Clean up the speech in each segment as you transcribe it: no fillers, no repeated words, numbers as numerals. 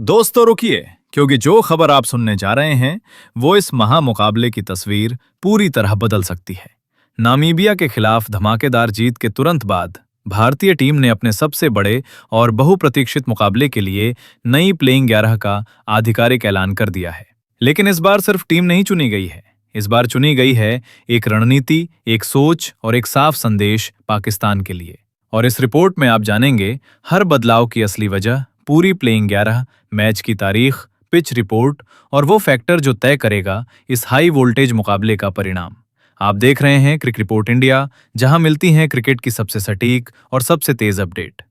दोस्तों रुकिए, क्योंकि जो खबर आप सुनने जा रहे हैं वो इस महामुकाबले की तस्वीर पूरी तरह बदल सकती है। नामीबिया के खिलाफ धमाकेदार जीत के तुरंत बाद भारतीय टीम ने अपने सबसे बड़े और बहुप्रतीक्षित मुकाबले के लिए नई प्लेइंग 11 का आधिकारिक ऐलान कर दिया है। लेकिन इस बार सिर्फ टीम नहीं चुनी गई है, इस बार चुनी गई है एक रणनीति, एक सोच और एक साफ संदेश पाकिस्तान के लिए। और इस रिपोर्ट में आप जानेंगे हर बदलाव की असली वजह, पूरी प्लेइंग 11, मैच की तारीख, पिच रिपोर्ट और वो फैक्टर जो तय करेगा इस हाई वोल्टेज मुकाबले का परिणाम। आप देख रहे हैं क्रिक रिपोर्ट इंडिया, जहां मिलती हैं क्रिकेट की सबसे सटीक और सबसे तेज अपडेट।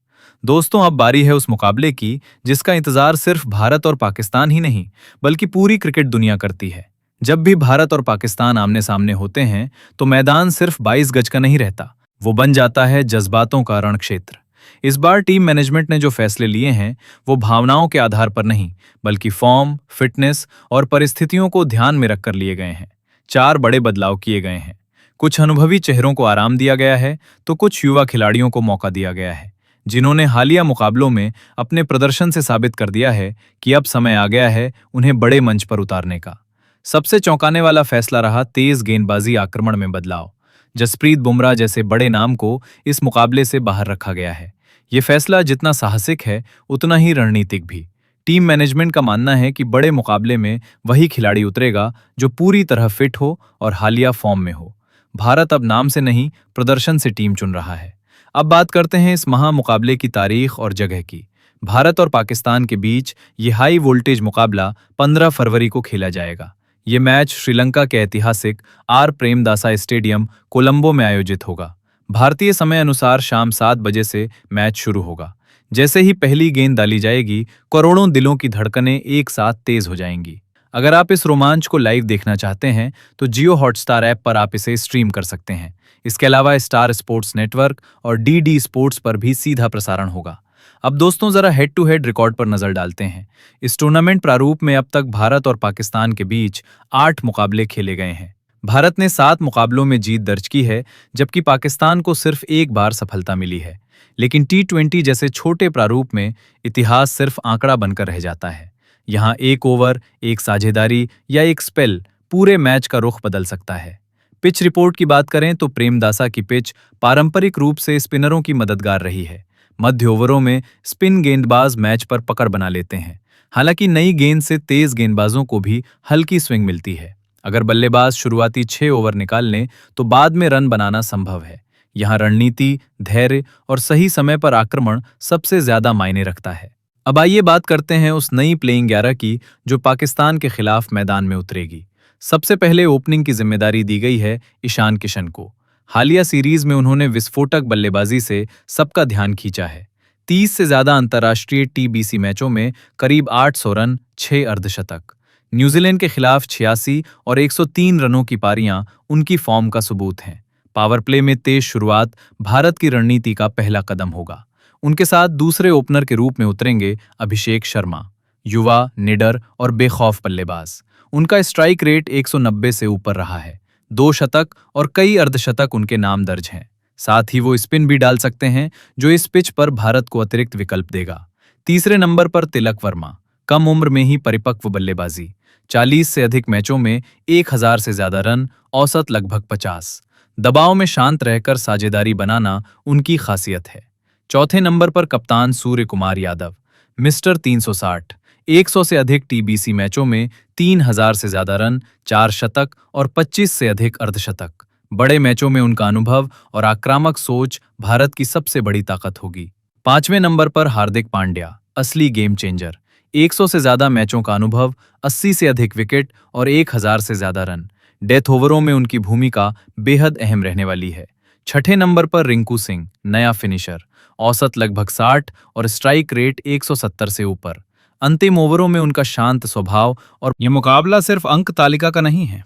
दोस्तों, अब बारी है उस मुकाबले की जिसका इंतजार सिर्फ भारत और पाकिस्तान ही नहीं बल्कि पूरी क्रिकेट दुनिया करती है। जब भी भारत और पाकिस्तान आमने सामने होते हैं तो मैदान सिर्फ 22 गज का नहीं रहता, वो बन जाता है जज्बातों का रणक्षेत्र। इस बार टीम मैनेजमेंट ने जो फैसले लिए हैं वो भावनाओं के आधार पर नहीं बल्कि फॉर्म, फिटनेस और परिस्थितियों को ध्यान में रखकर लिए गए हैं। 4 बड़े बदलाव किए गए हैं। कुछ अनुभवी चेहरों को आराम दिया गया है तो कुछ युवा खिलाड़ियों को मौका दिया गया है, जिन्होंने हालिया मुकाबलों में अपने प्रदर्शन से साबित कर दिया है कि अब समय आ गया है उन्हें बड़े मंच पर उतारने का। सबसे चौंकाने वाला फैसला रहा तेज गेंदबाजी आक्रमण में बदलाव। जसप्रीत बुमराह जैसे बड़े नाम को इस मुकाबले से बाहर रखा गया है। ये फैसला जितना साहसिक है उतना ही रणनीतिक भी। टीम मैनेजमेंट का मानना है कि बड़े मुकाबले में वही खिलाड़ी उतरेगा जो पूरी तरह फिट हो और हालिया फॉर्म में हो। भारत अब नाम से नहीं, प्रदर्शन से टीम चुन रहा है। अब बात करते हैं इस महामुकाबले की तारीख और जगह की। भारत और पाकिस्तान के बीच ये हाई वोल्टेज मुकाबला 15 फरवरी को खेला जाएगा। ये मैच श्रीलंका के ऐतिहासिक आर प्रेमदासा स्टेडियम, कोलंबो में आयोजित होगा। भारतीय समय अनुसार शाम 7 बजे से मैच शुरू होगा। जैसे ही पहली गेंद डाली जाएगी, करोड़ों दिलों की धड़कनें एक साथ तेज हो जाएंगी। अगर आप इस रोमांच को लाइव देखना चाहते हैं तो जियो हॉटस्टार ऐप पर आप इसे स्ट्रीम कर सकते हैं। इसके अलावा स्टार स्पोर्ट्स नेटवर्क और डीडी स्पोर्ट्स पर भी सीधा प्रसारण होगा। अब दोस्तों, जरा हेड टू हेड रिकॉर्ड पर नजर डालते हैं। इस टूर्नामेंट प्रारूप में अब तक भारत और पाकिस्तान के बीच 8 मुकाबले खेले गए हैं। भारत ने 7 मुकाबलों में जीत दर्ज की है, जबकि पाकिस्तान को सिर्फ एक बार सफलता मिली है। लेकिन T20 जैसे छोटे प्रारूप में इतिहास सिर्फ आंकड़ा बनकर रह जाता है। यहाँ एक ओवर, एक साझेदारी या एक स्पेल पूरे मैच का रुख बदल सकता है। पिच रिपोर्ट की बात करें तो प्रेमदासा की पिच पारंपरिक रूप से स्पिनरों की मददगार रही है। मध्य ओवरों में स्पिन गेंदबाज मैच पर पकड़ बना लेते हैं। हालांकि नई गेंद से तेज गेंदबाजों को भी हल्की स्विंग मिलती है। अगर बल्लेबाज शुरुआती 6 ओवर निकाल लें तो बाद में रन बनाना संभव है। यहाँ रणनीति, धैर्य और सही समय पर आक्रमण सबसे ज्यादा मायने रखता है। अब आइए बात करते हैं उस नई प्लेइंग 11 की जो पाकिस्तान के खिलाफ मैदान में उतरेगी। सबसे पहले ओपनिंग की जिम्मेदारी दी गई है ईशान किशन को। हालिया सीरीज में उन्होंने विस्फोटक बल्लेबाजी से सबका ध्यान खींचा है। 30 से ज्यादा अंतर्राष्ट्रीय TBC मैचों में करीब 800 रन, 6 अर्धशतक। न्यूजीलैंड के खिलाफ 86 और 103 रनों की पारियां उनकी फॉर्म का सबूत हैं। पावर प्ले में तेज शुरुआत भारत की रणनीति का पहला कदम होगा। उनके साथ दूसरे ओपनर के रूप में उतरेंगे अभिषेक शर्मा, युवा, निडर और बेखौफ बल्लेबाज। उनका स्ट्राइक रेट 190 से ऊपर रहा है। 2 शतक और कई अर्धशतक उनके नाम दर्ज हैं। साथ ही वो स्पिन भी डाल सकते हैं, जो इस पिच पर भारत को अतिरिक्त विकल्प देगा। तीसरे नंबर पर तिलक वर्मा, कम उम्र में ही परिपक्व बल्लेबाजी। 40 से अधिक मैचों में 1000 से ज्यादा रन, औसत लगभग 50। दबाव में शांत रहकर साझेदारी बनाना उनकी खासियत है। चौथे नंबर पर कप्तान सूर्य कुमार यादव, मिस्टर 360। 100 से अधिक TBC मैचों में 3000 से ज्यादा रन, 4 शतक और 25 से अधिक अर्धशतक। बड़े मैचों में उनका अनुभव और आक्रामक सोच भारत की सबसे बड़ी ताकत होगी। 5वें नंबर पर हार्दिक पांड्या, असली गेम चेंजर। 100 से ज्यादा मैचों का अनुभव, 80 से अधिक विकेट और 1000 से ज्यादा रन। डेथ ओवरों में उनकी भूमिका बेहद अहम रहने वाली है। 6ठे नंबर पर रिंकू सिंह, नया फिनिशर। औसत लगभग 60 और स्ट्राइक रेट 170 से ऊपर। अंतिम ओवरों में उनका शांत स्वभाव। और यह मुकाबला सिर्फ अंक तालिका का नहीं है,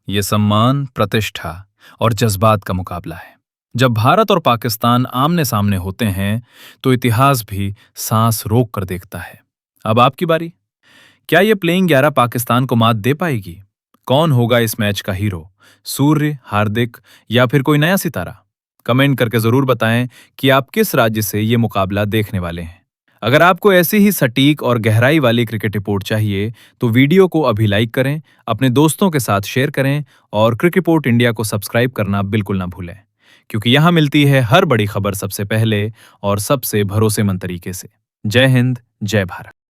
ये सम्मान, प्रतिष्ठा और जज्बात का मुकाबला है। जब भारत और पाकिस्तान आमने सामने होते हैं तो इतिहास भी सांस रोक कर देखता है। अब आपकी बारी। क्या ये प्लेइंग 11 पाकिस्तान को मात दे पाएगी? कौन होगा इस मैच का हीरो? सूर्य, हार्दिक या फिर कोई नया सितारा? कमेंट करके जरूर बताएं कि आप किस राज्य से ये मुकाबला देखने वाले हैं। अगर आपको ऐसी ही सटीक और गहराई वाली क्रिकेट रिपोर्ट चाहिए, तो वीडियो को अभी लाइक करें, अपने दोस्तों के साथ शेयर करें और क्रिक रिपोर्ट इंडिया को सब्सक्राइब करना बिल्कुल ना भूलें, क्योंकि यहाँ मिलती है हर बड़ी खबर सबसे पहले और सबसे भरोसेमंद तरीके से। जय हिंद, जय भारत।